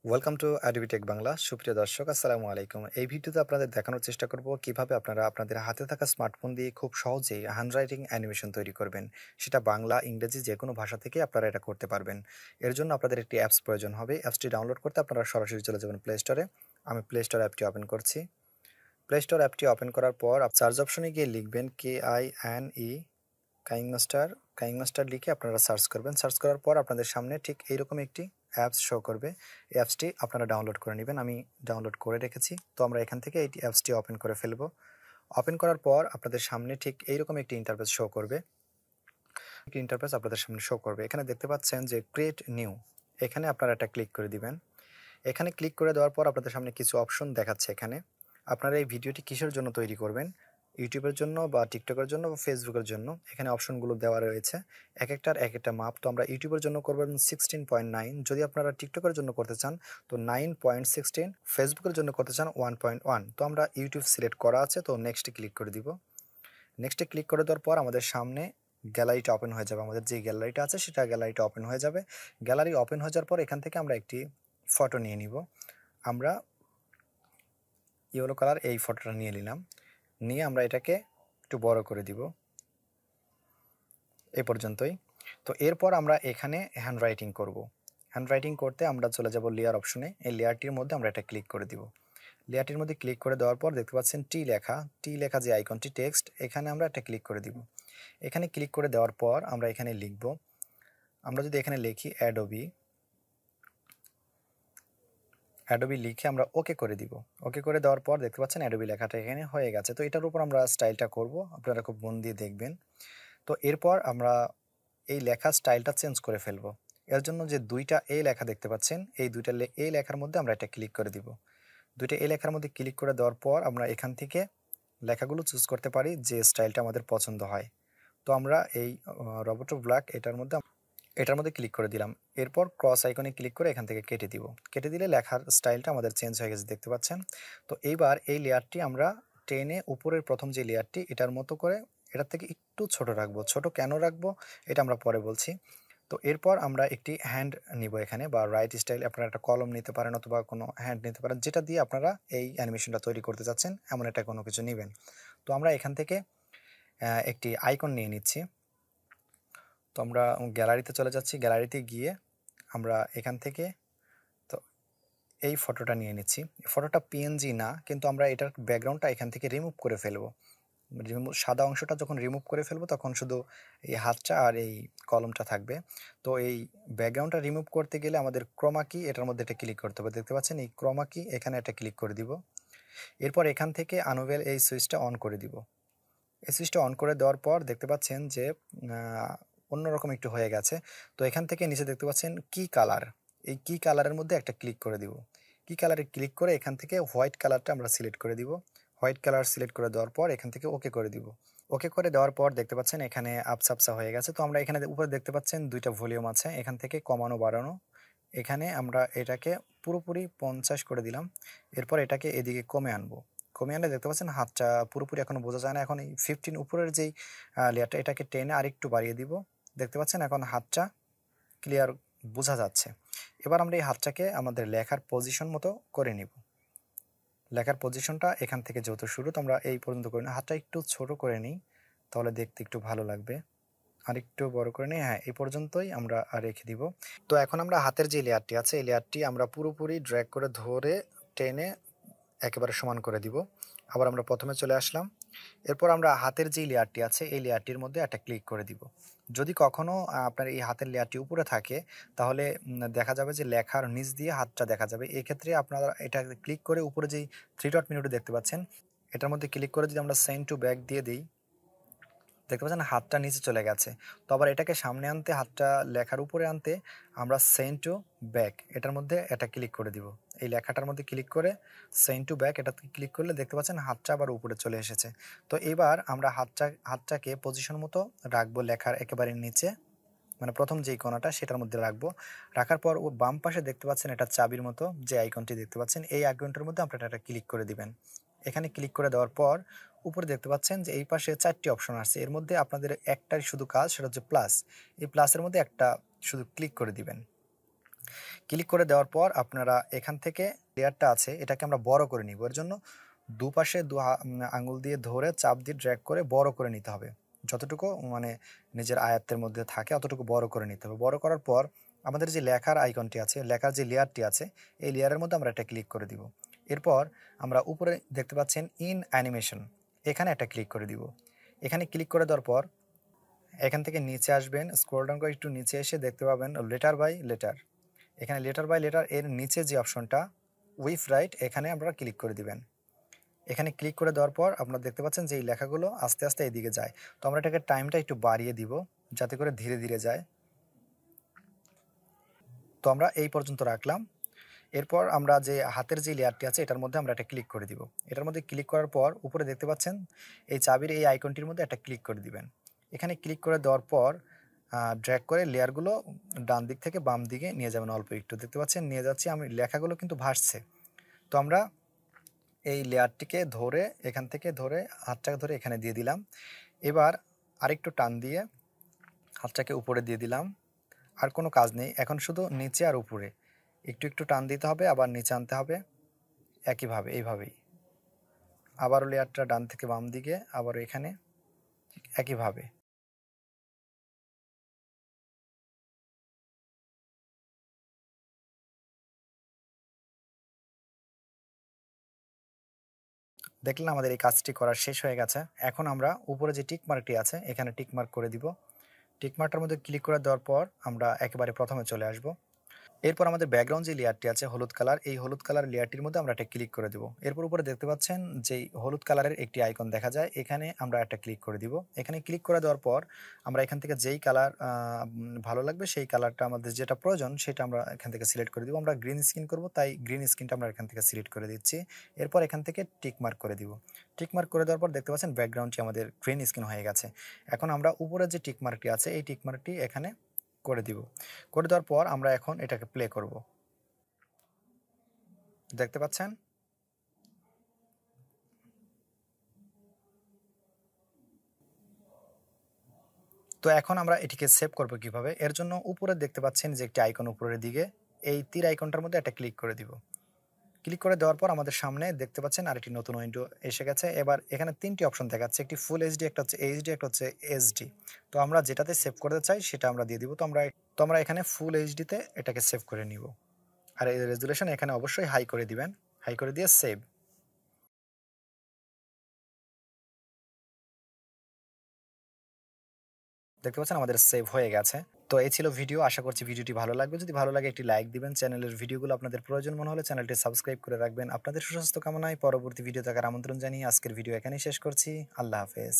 Welcome to Adobe Tech Bangla. সুপ্রিয় দর্শক, আসসালামু আলাইকুম। এই ভিডিওতে আপনাদের দেখানোর চেষ্টা করব কিভাবে আপনারা আপনাদের হাতে থাকা স্মার্টফোন দিয়ে খুব সহজেই হ্যান্ডরাইটিং অ্যানিমেশন তৈরি করবেন। সেটা বাংলা, ইংরেজি যেকোনো ভাষা থেকে আপনারা এটা করতে পারবেন। এর জন্য আপনাদের একটি অ্যাপস প্রয়োজন হবে। অ্যাপসটি ডাউনলোড করতে আপনারা সরাসরি চলে যাবেন প্লে স্টোরে। আমি প্লে স্টোর অ্যাপটি ওপেন করছি। প্লে স্টোর অ্যাপটি ওপেন করার পর সার্চ অপশনে গিয়ে লিখবেন KINE কাইনমাস্টার। কাইনমাস্টার লিখে আপনারা সার্চ করবেন। সার্চ করার পর আপনাদের সামনে ঠিক এইরকম একটি অ্যাপস শো করবে। এই অ্যাপসটি আপনারা ডাউনলোড করে নেবেন। আমি ডাউনলোড করে রেখেছি। তো আমরা এখান থেকে এই অ্যাপসটি ওপেন করে ফেলবো। ওপেন করার পর আপনাদের সামনে ঠিক এইরকম একটি ইন্টারফেস শো করবে। একটি ইন্টারফেস আপনাদের সামনে শো করবে। এখানে দেখতে পাচ্ছেন যে ক্রিয়েট নিউ, এখানে আপনারা এটা ক্লিক করে দিবেন। এখানে ক্লিক করে দেওয়ার পর আপনাদের সামনে কিছু অপশন দেখাচ্ছে। এখানে আপনারা এই ভিডিওটি কিসের জন্য তৈরি করবেন, ইউটিউবের জন্য বা টিকটকের জন্য বা ফেসবুকের জন্য, এখানে অপশনগুলো দেওয়া রয়েছে। এক একটার এক একটা মাপ। তো আমরা ইউটিউবের জন্য করবেন 16.9, যদি আপনারা টিকটকের জন্য করতে চান তো 9.16, ফেসবুকের জন্য করতে চান 1.1। তো আমরা ইউটিউব সিলেক্ট করা আছে, তো নেক্সটে ক্লিক করে দিব। নেক্সটে ক্লিক করে দেওয়ার পর আমাদের সামনে গ্যালারিটা ওপেন হয়ে যাবে। আমাদের যে গ্যালারিটা আছে সেটা গ্যালারিটা ওপেন হয়ে যাবে। গ্যালারি ওপেন হয়ে যাওয়ার পর এখান থেকে আমরা একটি ফটো নিয়ে নিব। আমরা ইয়েলো কালার এই ফটোটা নিয়ে নিলাম। নিয়ে আমরা এটাকে একটু বড় করে দিব, এই পর্যন্তই। তো এরপর আমরা এখানে হ্যান্ডরাইটিং করব। হ্যান্ডরাইটিং করতে আমরা চলে যাব লেয়ার অপশনে। এই লেয়ারটির মধ্যে আমরা এটা ক্লিক করে দিব। লেয়ারটির মধ্যে ক্লিক করে দেওয়ার পর দেখতে পাচ্ছেন টি লেখা যে আইকনটি টেক্সট, এখানে আমরা এটা ক্লিক করে দিব। এখানে ক্লিক করে দেওয়ার পর আমরা এখানে লিখব। আমরা যদি এখানে লিখি অ্যাডোবি লিখে আমরা ওকে করে দিব। ওকে করে দেওয়ার পর দেখতে পাচ্ছেন অ্যাডোবি লেখাটা এখানে হয়ে গেছে। তো এটার উপর আমরা স্টাইলটা করব, আপনারা খুব মন দিয়ে দেখবেন। তো এরপর আমরা এই লেখার স্টাইলটা চেঞ্জ করে ফেলবো। এর জন্য যে দুইটা এ লেখা দেখতে পাচ্ছেন, এই দুইটা এ লেখার মধ্যে আমরা এটা ক্লিক করে দিব। দুইটা এ লেখার মধ্যে ক্লিক করে দেওয়ার পর আমরা এখান থেকে লেখাগুলো চুজ করতে পারি যে স্টাইলটা আমাদের পছন্দ হয়। তো আমরা এই রবটো ব্ল্যাক এটার মধ্যে ক্লিক করে দিলাম। এরপর ক্রস আইকনে ক্লিক করে এখান থেকে কেটে দিব। কেটে দিলে লেখার স্টাইলটা আমাদের চেঞ্জ হয়ে গেছে, দেখতে পাচ্ছেন। তো এইবার এই লেয়ারটি আমরা টেনে উপরের প্রথম যে লেয়ারটি এটার মতো করে এটার থেকে একটু ছোট রাখবো। ছোট কেন রাখবো এটা আমরা পরে বলছি। তো এরপর আমরা একটি হ্যান্ড নিব এখানে, বা রাইট স্টাইল, আপনারা একটা কলম নিতে পারেন অথবা কোনো হ্যান্ড নিতে পারেন, যেটা দিয়ে আপনারা এই অ্যানিমেশনটা তৈরি করতে চাচ্ছেন এমন একটা কোনো কিছু নেবেন। তো আমরা এখান থেকে একটি আইকন নিয়ে নিচ্ছি। তো আমরা গ্যালারিতে চলে যাচ্ছি। গ্যালারিতে গিয়ে আমরা এখান থেকে তো এই ফটোটা নিয়ে নিচ্ছি। ফটোটা পিএনজি না, কিন্তু আমরা এটার ব্যাকগ্রাউন্ডটা এখান থেকে রিমুভ করে ফেলবো। সাদা অংশটা যখন রিমুভ করে ফেলবো তখন শুধু এই হাতটা আর এই কলমটা থাকবে। তো এই ব্যাকগ্রাউন্ডটা রিমুভ করতে গেলে আমাদের ক্রোমা কি এটার মধ্যে এটা ক্লিক করতে হবে। দেখতে পাচ্ছেন এই ক্রোমা কি, এখানে এটা ক্লিক করে দিব। এরপর এখান থেকে আনভেল এই সুইচটা অন করে দিব। এই সুইচটা অন করে দেওয়ার পর দেখতে পাচ্ছেন যে অন্যরকম একটু হয়ে গেছে। তো এখান থেকে নিচে দেখতে পাচ্ছেন কি কালার, এই কি কালারের মধ্যে একটা ক্লিক করে দিব। কি কালারে ক্লিক করে এখান থেকে হোয়াইট কালারটা আমরা সিলেক্ট করে দিব। হোয়াইট কালার সিলেক্ট করে দেওয়ার পর এখান থেকে ওকে করে দিব। ওকে করে দেওয়ার পর দেখতে পাচ্ছেন এখানে আপসা আপসা হয়ে গেছে। তো আমরা এখানে উপরে দেখতে পাচ্ছেন দুইটা ভলিউম আছে, এখান থেকে কমানো বাড়ানো। এখানে আমরা এটাকে পুরোপুরি 50 করে দিলাম। এরপর এটাকে এদিকে কমে আনবো। কমে আনলে দেখতে পাচ্ছেন হাতটা পুরোপুরি এখনো বোঝা যায় না। এখন এই 15 উপরের যেই লেয়ারটা এটাকে টেনে আরেকটু বাড়িয়ে দিব। দেখতে পাচ্ছেন এখন হাতটা ক্লিয়ার বোঝা যাচ্ছে। এবার আমরা এই হাতটাকে আমাদের লেখার পজিশন মতো করে নিব। লেখার পজিশনটা এখান থেকে যত শুরু, তো আমরা এই পর্যন্ত করি না, হাতটা একটু ছোট করে নিই, তাহলে দেখতে একটু ভালো লাগবে। আরেকটু বড় করে নিই, হ্যাঁ এই পর্যন্তই আমরা রেখে দিব। তো এখন আমরা হাতের যে লেয়ারটি আছে এই লেয়ারটি আমরা পুরোপুরি ড্র্যাগ করে ধরে টেনে একেবারে সমান করে দিব। আবার আমরা প্রথমে চলে আসলাম। এরপর আমরা হাতের যে লেয়ারটি আছে এই লেয়ারটির মধ্যে একটা ক্লিক করে দিব। যদি কখনো আপনার এই হাতের লেয়ারটি উপরে থাকে তাহলে দেখা যাবে যে লেখার নিচ দিয়ে হাতটা দেখা যাবে। এই ক্ষেত্রে আপনারা এটা ক্লিক করে উপরে যেই 3 ডট মেনুটি দেখতে পাচ্ছেন এটার মধ্যে ক্লিক করে যদি আমরা সেন্ড টু ব্যাক দিয়ে দিই, দেখতে পাচ্ছেন হাতটা নিচে চলে গেছে। তো আবার এটাকে সামনে আনতে, হাতটা লেখার উপরে আনতে আমরা সেন্ড টু ব্যাক এটার মধ্যে এটা ক্লিক করে দিব। এই লেখাটার মধ্যে ক্লিক করে সেন্ড টু ব্যাক এটাতে ক্লিক করলে দেখতে পাচ্ছেন হাতটা আবার উপরে চলে এসেছে। তো এবার আমরা হাতটাকে পজিশন মতো রাখবো লেখার একেবারে নিচে, মানে প্রথম যেই কোণাটা সেটার মধ্যে রাখবো। রাখার পর ও বাম পাশে দেখতে পাচ্ছেন এটা চাবির মতো যে আইকনটি দেখতে পাচ্ছেন, এই আইকনটার মধ্যে আপনারা এটা ক্লিক করে দিবেন। এখানে ক্লিক করে দেওয়ার পর উপরে দেখতে পাচ্ছেন যে এই পাশে 4টি অপশন আছে, এর মধ্যে আপনাদের একটাই শুধু কাজ, সেটা হচ্ছে প্লাস। এই প্লাসের মধ্যে একটা শুধু ক্লিক করে দিবেন। ক্লিক করে দেওয়ার পর আপনারা এখান থেকে লেয়ারটা আছে এটাকে আমরা বড় করে নিব। এর জন্য দুপাশে আঙুল দিয়ে ধরে চাপ দিয়ে ড্র্যাগ করে বড় করে নিতে হবে। যতটুকু মানে নিজের আয়ত্তের মধ্যে থাকে অতটুকু বড় করে নিতে হবে। বড় করার পর আমাদের যে লেখার আইকনটি আছে, লেখার যে লেয়ারটি আছে, এই লেয়ারের মধ্যে আমরা একটা ক্লিক করে দিব। এরপর আমরা উপরে দেখতে পাচ্ছেন ইন অ্যানিমেশন, এখানে একটা ক্লিক করে দিব। এখানে ক্লিক করে দেওয়ার পর এখান থেকে নিচে আসবেন, স্ক্রল ডাউন করে একটু নিচে এসে দেখতে পাবেন লেটার বাই লেটার। এখানে লেটার বাই লেটার এর নিচে যে অপশনটা উইথ রাইট, এখানে আপনারা ক্লিক করে দিবেন। এখানে ক্লিক করে দেওয়ার পর আপনারা দেখতে পাচ্ছেন যে এই লেখাগুলো আস্তে আস্তে এইদিকে যায়। তো আমরা এটাকে টাইমটা একটু বাড়িয়ে দিব যাতে করে ধীরে ধীরে যায়। তো আমরা এই পর্যন্ত রাখলাম। এরপর আমরা যে হাতের যে লেয়ারটি আছে এটার মধ্যে আমরা একটা ক্লিক করে দিব। এটার মধ্যে ক্লিক করার পর উপরে দেখতে পাচ্ছেন এই চাবির এই আইকনটির মধ্যে একটা ক্লিক করে দিবেন। এখানে ক্লিক করে দেওয়ার পর ড্র্যাগ করে লেয়ারগুলো ডান দিক থেকে বাম দিকে নিয়ে যাবেন। অল্প একটু দেখতে পাচ্ছেন নিয়ে যাচ্ছি আমি, লেখাগুলো কিন্তু ভাসছে। তো আমরা এই লেয়ারটিকে ধরে এখান থেকে ধরে হাতটাকে ধরে এখানে দিয়ে দিলাম। এবার আরেকটু টান দিয়ে হাতটাকে উপরে দিয়ে দিলাম। আর কোনো কাজ নেই, এখন শুধু নিচে আর উপরে একটু একটু টান দিতে হবে, আবার নিচে আনতে হবে একইভাবে, এইভাবেই। আবারও লেয়ারটা ডান থেকে বাম দিকে, আবারও এখানে একইভাবে। দেখলেন আমাদের এই কাজটি করা শেষ হয়ে গেছে। এখন আমরা উপরে যে টিক মার্কটি আছে এখানে টিক মার্ক করে দিব। টিক মার্কটার মধ্যে ক্লিক করে দেওয়ার পর আমরা একেবারে প্রথমে চলে আসব। এরপর আমাদের ব্যাকগ্রাউন্ড যে লেয়ারটি আছে হলুদ কালার, এই হলুদ কালার লেয়ারটির মধ্যে আমরা একটা ক্লিক করে দেব। এরপর উপরে দেখতে পাচ্ছেন যে হলুদ কালারের একটি আইকন দেখা যায়, এখানে আমরা একটা ক্লিক করে দিব। এখানে ক্লিক করে দেওয়ার পর আমরা এখান থেকে যেই কালার ভালো লাগবে সেই কালারটা আমাদের যেটা প্রয়োজন সেটা আমরা এখান থেকে সিলেক্ট করে দিব। আমরা গ্রিন স্ক্রিন করব, তাই গ্রিন স্ক্রিনটা আমরা এখান থেকে সিলেক্ট করে দিচ্ছি। এরপর এখান থেকে টিক মার্ক করে দিব। টিক মার্ক করে দেওয়ার পর দেখতে পাচ্ছেন ব্যাকগ্রাউন্ডটি আমাদের গ্রিন স্ক্রিন হয়ে গেছে। এখন আমরা উপরে যে টিক মার্কটি আছে এই টিক মার্কটি এখানে করে দিব। করে দেওয়ার পর আমরা এখন এটাকে প্লে করব। দেখতে পাচ্ছেন? তো এখন আমরা এটিকে সেভ করব কিভাবে? এর জন্য উপরে দেখতে পাচ্ছেন যে একটি আইকন উপরের দিকে, এই তীর আইকনটার মধ্যে একটা ক্লিক করে দিব। ক্লিক করে দেওয়ার পর আমাদের সামনে দেখতে পাচ্ছেন আরেকটি নতুন উইন্ডো এসে গেছে। এবার এখানে ৩ টি অপশন দেখাচ্ছে। একটি ফুল এইচডি, একটা হচ্ছে এইচডি, একটা হচ্ছে এসডি। তো আমরা যেটাতে সেভ করতে চাই সেটা আমরা দিয়ে দিব। তো আমরা এখানে ফুল এইচডিতে এটাকে সেভ করে নিব। আর এই রেজোলিউশন এখানে অবশ্যই হাই করে দিবেন। হাই করে দিয়ে সেভ। দেখতে পাচ্ছেন আমাদের সেভ হয়ে গেছে। তো এই ছিল ভিডিও। আশা করছি ভিডিওটি ভালো লাগবে। যদি ভালো লাগে একটি লাইক দিবেন। চ্যানেলের ভিডিওগুলো আপনাদের প্রয়োজন মনে হলে চ্যানেলটি সাবস্ক্রাইব করে রাখবেন। আপনাদের সুস্বাস্থ্য কামনায় পরবর্তী ভিডিও দেখার আমন্ত্রণ জানিয়ে আজকের ভিডিও এখানেই শেষ করছি। আল্লাহ হাফেজ।